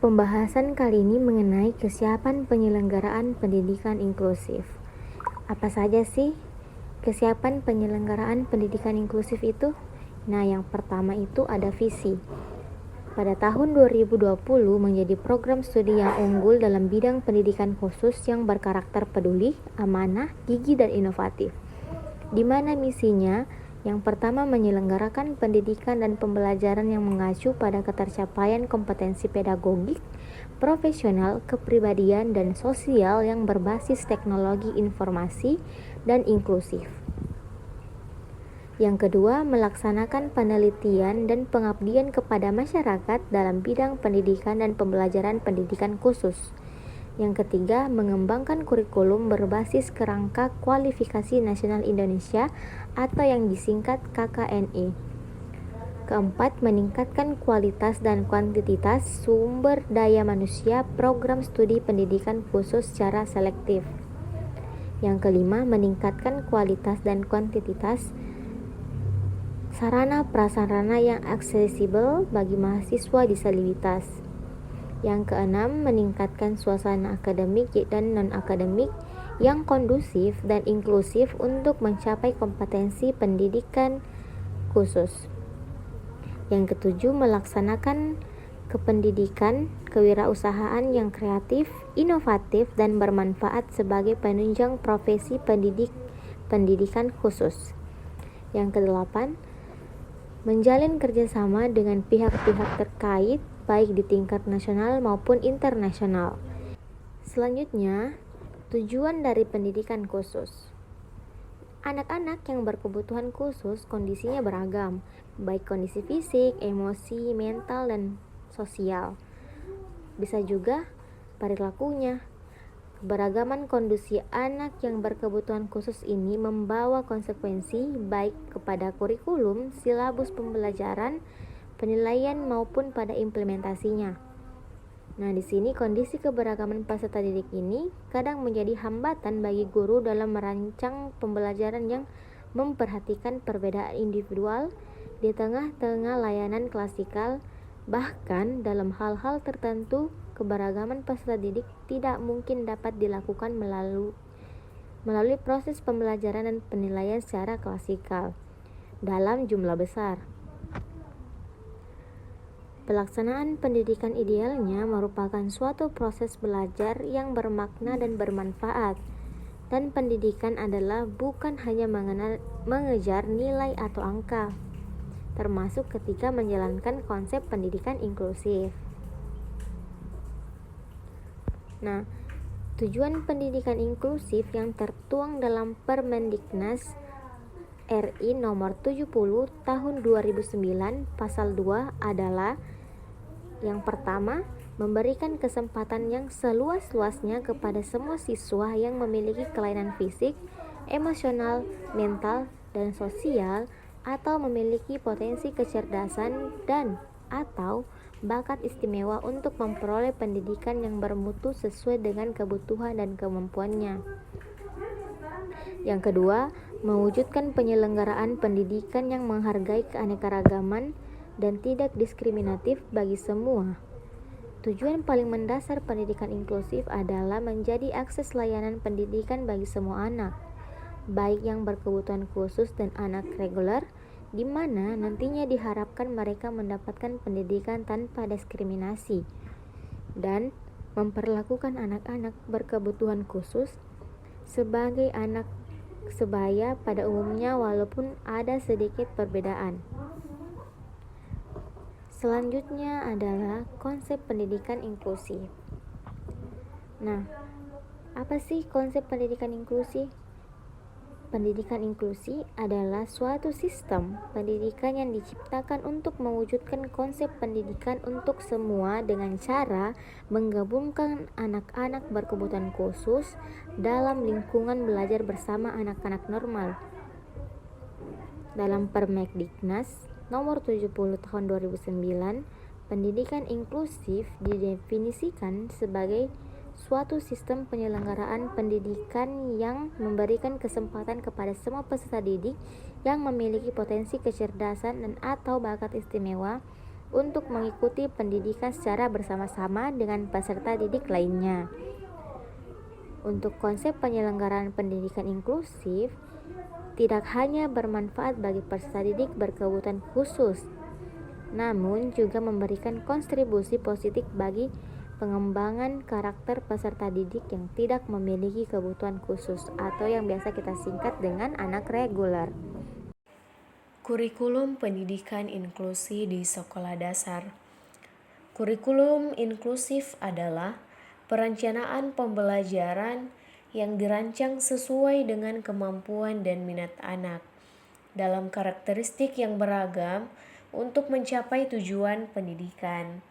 Pembahasan kali ini mengenai kesiapan penyelenggaraan pendidikan inklusif. Apa saja sih kesiapan penyelenggaraan pendidikan inklusif itu? Nah, yang pertama itu ada visi. Pada tahun 2020 menjadi program studi yang unggul dalam bidang pendidikan khusus yang berkarakter peduli, amanah, gigi, dan inovatif. Di mana misinya yang pertama, menyelenggarakan pendidikan dan pembelajaran yang mengacu pada ketercapaian kompetensi pedagogik, profesional, kepribadian, dan sosial yang berbasis teknologi informasi dan inklusif. Yang kedua, melaksanakan penelitian dan pengabdian kepada masyarakat dalam bidang pendidikan dan pembelajaran pendidikan khusus. Yang ketiga, mengembangkan kurikulum berbasis kerangka kualifikasi nasional Indonesia atau yang disingkat KKNI. Keempat, meningkatkan kualitas dan kuantitas sumber daya manusia program studi pendidikan khusus secara selektif. Yang kelima, meningkatkan kualitas dan kuantitas sarana prasarana yang aksesibel bagi mahasiswa disabilitas. Yang keenam, meningkatkan suasana akademik dan non-akademik yang kondusif dan inklusif untuk mencapai kompetensi pendidikan khusus. Yang ketujuh, melaksanakan kependidikan kewirausahaan yang kreatif, inovatif, dan bermanfaat sebagai penunjang profesi pendidikan khusus. Yang kedelapan, menjalin kerjasama dengan pihak-pihak terkait baik di tingkat nasional maupun internasional. Selanjutnya, tujuan dari pendidikan khusus. Anak-anak yang berkebutuhan khusus kondisinya beragam, baik kondisi fisik, emosi, mental, dan sosial. Bisa juga perilakunya. Keberagaman kondisi anak yang berkebutuhan khusus ini membawa konsekuensi baik kepada kurikulum, silabus pembelajaran, penilaian maupun pada implementasinya. Nah, di sini kondisi keberagaman peserta didik ini kadang menjadi hambatan bagi guru dalam merancang pembelajaran yang memperhatikan perbedaan individual di tengah-tengah layanan klasikal. Bahkan dalam hal-hal tertentu, keberagaman peserta didik tidak mungkin dapat dilakukan melalui proses pembelajaran dan penilaian secara klasikal dalam jumlah besar. Pelaksanaan pendidikan idealnya merupakan suatu proses belajar yang bermakna dan bermanfaat, dan pendidikan adalah bukan hanya mengejar nilai atau angka, termasuk ketika menjalankan konsep pendidikan inklusif. Nah, tujuan pendidikan inklusif yang tertuang dalam Permendiknas RI nomor 70 tahun 2009 pasal 2 adalah yang pertama, memberikan kesempatan yang seluas-luasnya kepada semua siswa yang memiliki kelainan fisik, emosional, mental, dan sosial atau memiliki potensi kecerdasan dan atau bakat istimewa untuk memperoleh pendidikan yang bermutu sesuai dengan kebutuhan dan kemampuannya. Yang kedua, mewujudkan penyelenggaraan pendidikan yang menghargai keanekaragaman dan tidak diskriminatif bagi semua. Tujuan paling mendasar pendidikan inklusif adalah menjadi akses layanan pendidikan bagi semua anak, baik yang berkebutuhan khusus dan anak reguler, di mana nantinya diharapkan mereka mendapatkan pendidikan tanpa diskriminasi, dan memperlakukan anak-anak berkebutuhan khusus sebagai anak sebaya pada umumnya walaupun ada sedikit perbedaan. Selanjutnya adalah konsep pendidikan inklusif. Nah, apa sih konsep pendidikan inklusi? Pendidikan inklusi adalah suatu sistem pendidikan yang diciptakan untuk mewujudkan konsep pendidikan untuk semua dengan cara menggabungkan anak-anak berkebutuhan khusus dalam lingkungan belajar bersama anak-anak normal. Dalam Permendiknas nomor 70 tahun 2009, pendidikan inklusif didefinisikan sebagai suatu sistem penyelenggaraan pendidikan yang memberikan kesempatan kepada semua peserta didik yang memiliki potensi kecerdasan dan atau bakat istimewa untuk mengikuti pendidikan secara bersama-sama dengan peserta didik lainnya. Untuk konsep penyelenggaraan pendidikan inklusif tidak hanya bermanfaat bagi peserta didik berkebutuhan khusus, namun juga memberikan kontribusi positif bagi pengembangan karakter peserta didik yang tidak memiliki kebutuhan khusus atau yang biasa kita singkat dengan anak reguler. Kurikulum pendidikan inklusi di sekolah dasar. Kurikulum inklusif adalah perencanaan pembelajaran yang dirancang sesuai dengan kemampuan dan minat anak dalam karakteristik yang beragam untuk mencapai tujuan pendidikan.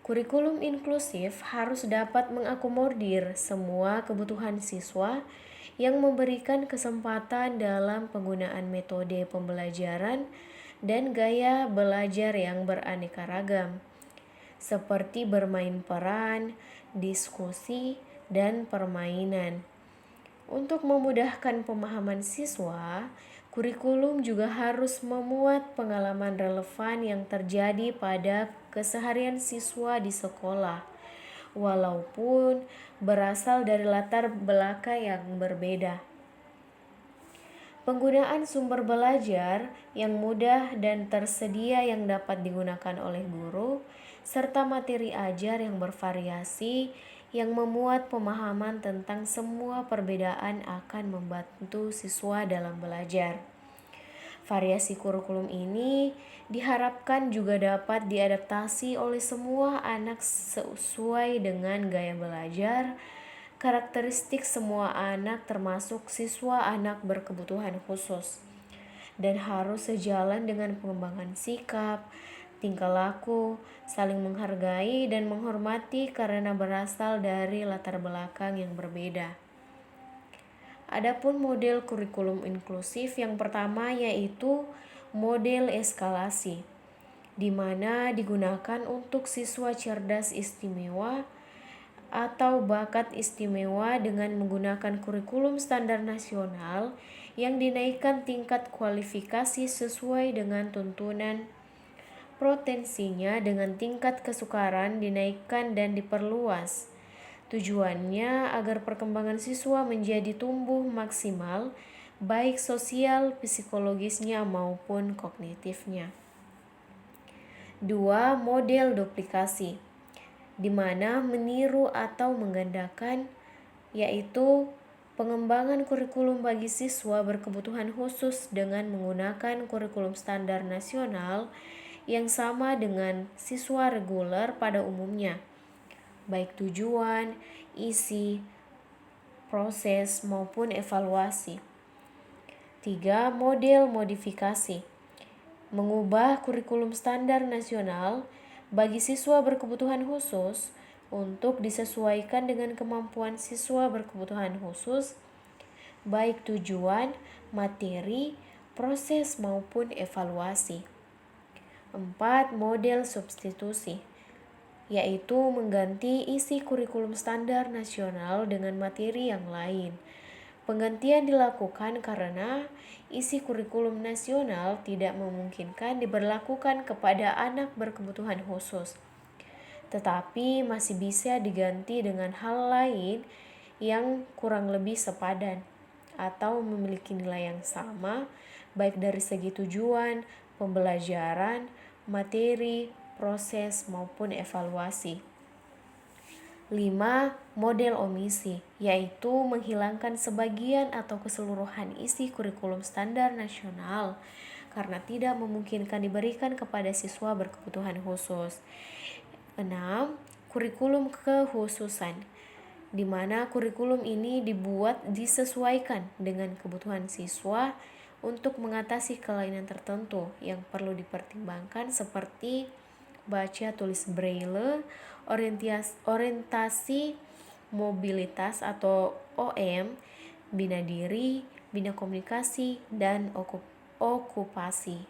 Kurikulum inklusif harus dapat mengakomodir semua kebutuhan siswa yang memberikan kesempatan dalam penggunaan metode pembelajaran dan gaya belajar yang beraneka ragam, seperti bermain peran, diskusi, dan permainan. Untuk memudahkan pemahaman siswa, kurikulum juga harus memuat pengalaman relevan yang terjadi pada keseharian siswa di sekolah, walaupun berasal dari latar belakang yang berbeda. Penggunaan sumber belajar yang mudah dan tersedia yang dapat digunakan oleh guru, serta materi ajar yang bervariasi yang memuat pemahaman tentang semua perbedaan akan membantu siswa dalam belajar. Variasi kurikulum ini diharapkan juga dapat diadaptasi oleh semua anak sesuai dengan gaya belajar, karakteristik semua anak termasuk siswa anak berkebutuhan khusus, dan harus sejalan dengan pengembangan sikap, tingkah laku, saling menghargai dan menghormati karena berasal dari latar belakang yang berbeda. Adapun model kurikulum inklusif yang pertama yaitu model eskalasi, di mana digunakan untuk siswa cerdas istimewa atau bakat istimewa dengan menggunakan kurikulum standar nasional yang dinaikkan tingkat kualifikasi sesuai dengan tuntunan potensinya dengan tingkat kesukaran dinaikkan dan diperluas. Tujuannya agar perkembangan siswa menjadi tumbuh maksimal, baik sosial, psikologisnya maupun kognitifnya. 2. Model duplikasi, di mana meniru atau menggandakan, yaitu pengembangan kurikulum bagi siswa berkebutuhan khusus dengan menggunakan kurikulum standar nasional yang sama dengan siswa reguler pada umumnya, baik tujuan, isi, proses, maupun evaluasi. 3. Model modifikasi, mengubah kurikulum standar nasional bagi siswa berkebutuhan khusus untuk disesuaikan dengan kemampuan siswa berkebutuhan khusus, baik tujuan, materi, proses, maupun evaluasi. 4. Model substitusi, yaitu mengganti isi kurikulum standar nasional dengan materi yang lain. Penggantian dilakukan karena isi kurikulum nasional tidak memungkinkan diberlakukan kepada anak berkebutuhan khusus, tetapi masih bisa diganti dengan hal lain yang kurang lebih sepadan atau memiliki nilai yang sama, baik dari segi tujuan, pembelajaran, materi, proses, maupun evaluasi. 5. Model omisi, yaitu menghilangkan sebagian atau keseluruhan isi kurikulum standar nasional karena tidak memungkinkan diberikan kepada siswa berkebutuhan khusus. 6. Kurikulum kekhususan, di mana kurikulum ini disesuaikan dengan kebutuhan siswa untuk mengatasi kelainan tertentu yang perlu dipertimbangkan seperti baca tulis braille, orientasi mobilitas atau OM, bina diri, bina komunikasi, dan okupasi.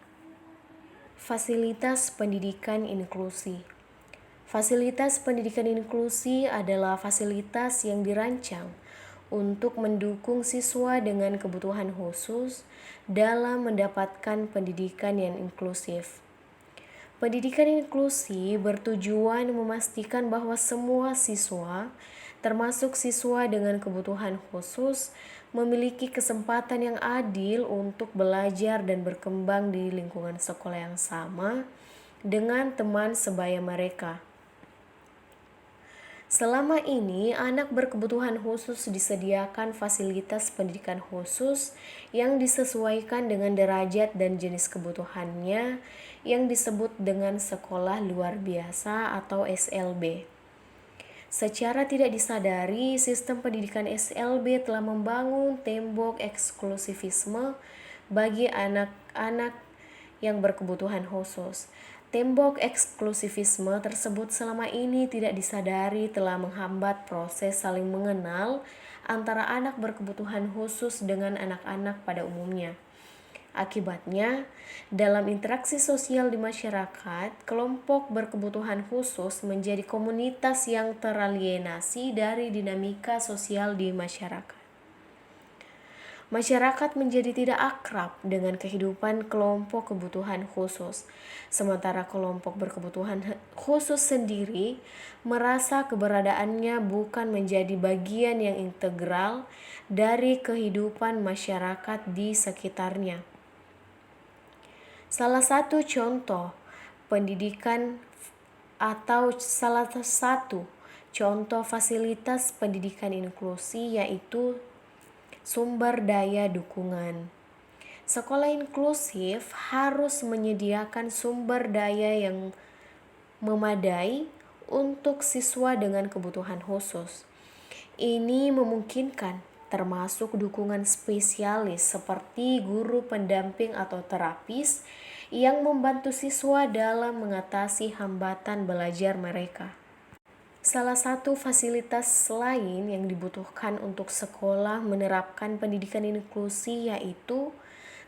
Fasilitas pendidikan inklusi. Fasilitas pendidikan inklusi adalah fasilitas yang dirancang untuk mendukung siswa dengan kebutuhan khusus dalam mendapatkan pendidikan yang inklusif. Pendidikan inklusi bertujuan memastikan bahwa semua siswa, termasuk siswa dengan kebutuhan khusus, memiliki kesempatan yang adil untuk belajar dan berkembang di lingkungan sekolah yang sama dengan teman sebaya mereka. Selama ini, anak berkebutuhan khusus disediakan fasilitas pendidikan khusus yang disesuaikan dengan derajat dan jenis kebutuhannya yang disebut dengan sekolah luar biasa atau SLB. Secara tidak disadari, sistem pendidikan SLB telah membangun tembok eksklusivisme bagi anak-anak yang berkebutuhan khusus. Tembok eksklusivisme tersebut selama ini tidak disadari telah menghambat proses saling mengenal antara anak berkebutuhan khusus dengan anak-anak pada umumnya. Akibatnya, dalam interaksi sosial di masyarakat, kelompok berkebutuhan khusus menjadi komunitas yang teralienasi dari dinamika sosial di masyarakat. Masyarakat menjadi tidak akrab dengan kehidupan kelompok kebutuhan khusus, sementara kelompok berkebutuhan khusus sendiri merasa keberadaannya bukan menjadi bagian yang integral dari kehidupan masyarakat di sekitarnya. Salah satu contoh pendidikan atau salah satu contoh fasilitas pendidikan inklusi yaitu sumber daya dukungan. Sekolah inklusif harus menyediakan sumber daya yang memadai untuk siswa dengan kebutuhan khusus. Ini memungkinkan termasuk dukungan spesialis seperti guru pendamping atau terapis yang membantu siswa dalam mengatasi hambatan belajar mereka. Salah satu fasilitas lain yang dibutuhkan untuk sekolah menerapkan pendidikan inklusi yaitu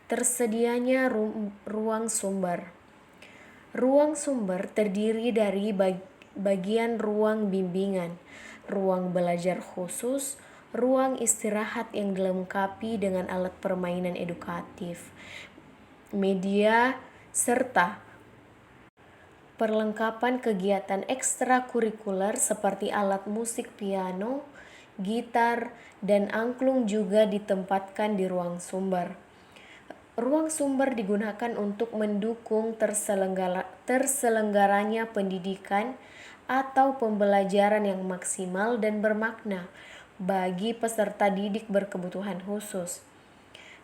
tersedianya ruang sumber. Ruang sumber terdiri dari bagian ruang bimbingan, ruang belajar khusus, ruang istirahat yang dilengkapi dengan alat permainan edukatif, media, serta perlengkapan kegiatan ekstrakurikuler seperti alat musik piano, gitar, dan angklung juga ditempatkan di ruang sumber. Ruang sumber digunakan untuk mendukung terselenggaranya pendidikan atau pembelajaran yang maksimal dan bermakna bagi peserta didik berkebutuhan khusus.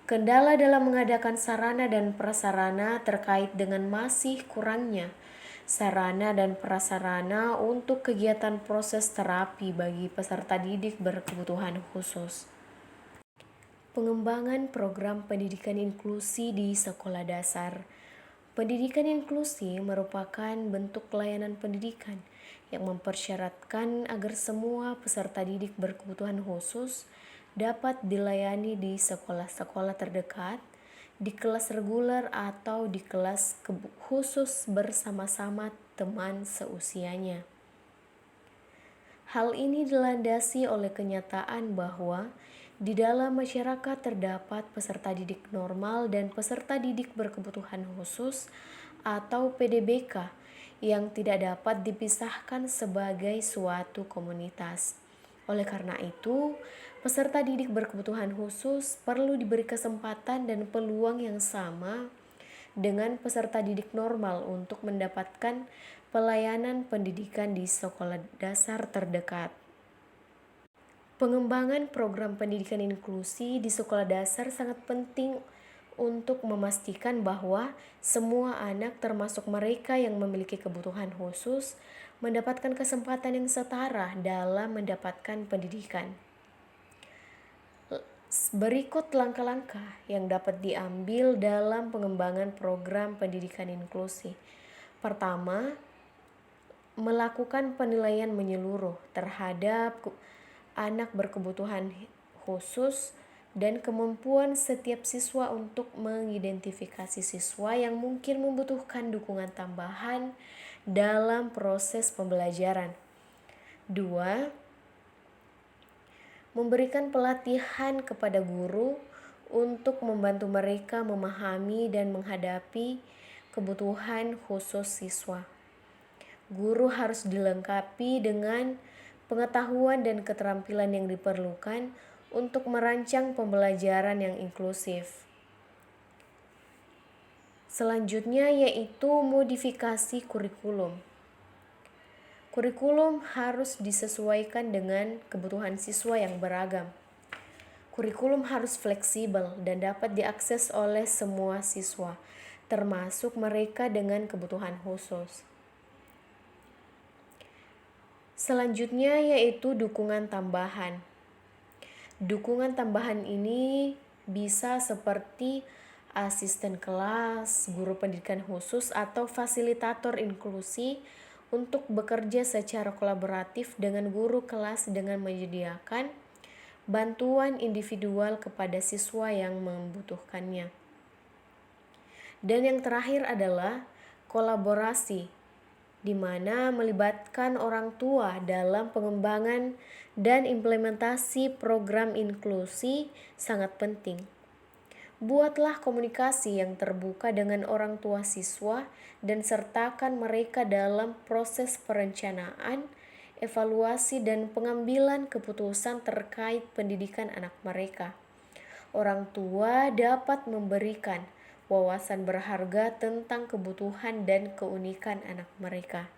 Kendala dalam mengadakan sarana dan prasarana terkait dengan masih kurangnya sarana dan prasarana untuk kegiatan proses terapi bagi peserta didik berkebutuhan khusus. Pengembangan program pendidikan inklusi di sekolah dasar. Pendidikan inklusi merupakan bentuk pelayanan pendidikan yang mempersyaratkan agar semua peserta didik berkebutuhan khusus dapat dilayani di sekolah-sekolah terdekat, di kelas reguler atau di kelas khusus bersama-sama teman seusianya. Hal ini dilandasi oleh kenyataan bahwa di dalam masyarakat terdapat peserta didik normal dan peserta didik berkebutuhan khusus atau PDBK yang tidak dapat dipisahkan sebagai suatu komunitas. Oleh karena itu, peserta didik berkebutuhan khusus perlu diberi kesempatan dan peluang yang sama dengan peserta didik normal untuk mendapatkan pelayanan pendidikan di sekolah dasar terdekat. Pengembangan program pendidikan inklusi di sekolah dasar sangat penting untuk memastikan bahwa semua anak termasuk mereka yang memiliki kebutuhan khusus mendapatkan kesempatan yang setara dalam mendapatkan pendidikan. Berikut langkah-langkah yang dapat diambil dalam pengembangan program pendidikan inklusi. Pertama, melakukan penilaian menyeluruh terhadap anak berkebutuhan khusus dan kemampuan setiap siswa untuk mengidentifikasi siswa yang mungkin membutuhkan dukungan tambahan dalam proses pembelajaran. 2. Memberikan pelatihan kepada guru untuk membantu mereka memahami dan menghadapi kebutuhan khusus siswa. Guru harus dilengkapi dengan pengetahuan dan keterampilan yang diperlukan untuk merancang pembelajaran yang inklusif. Selanjutnya yaitu modifikasi kurikulum. Kurikulum harus disesuaikan dengan kebutuhan siswa yang beragam. Kurikulum harus fleksibel dan dapat diakses oleh semua siswa, termasuk mereka dengan kebutuhan khusus. Selanjutnya yaitu dukungan tambahan. Dukungan tambahan ini bisa seperti asisten kelas, guru pendidikan khusus, atau fasilitator inklusi untuk bekerja secara kolaboratif dengan guru kelas dengan menyediakan bantuan individual kepada siswa yang membutuhkannya. Dan yang terakhir adalah kolaborasi, di mana melibatkan orang tua dalam pengembangan dan implementasi program inklusi sangat penting. Buatlah komunikasi yang terbuka dengan orang tua siswa dan sertakan mereka dalam proses perencanaan, evaluasi, dan pengambilan keputusan terkait pendidikan anak mereka. Orang tua dapat memberikan wawasan berharga tentang kebutuhan dan keunikan anak mereka.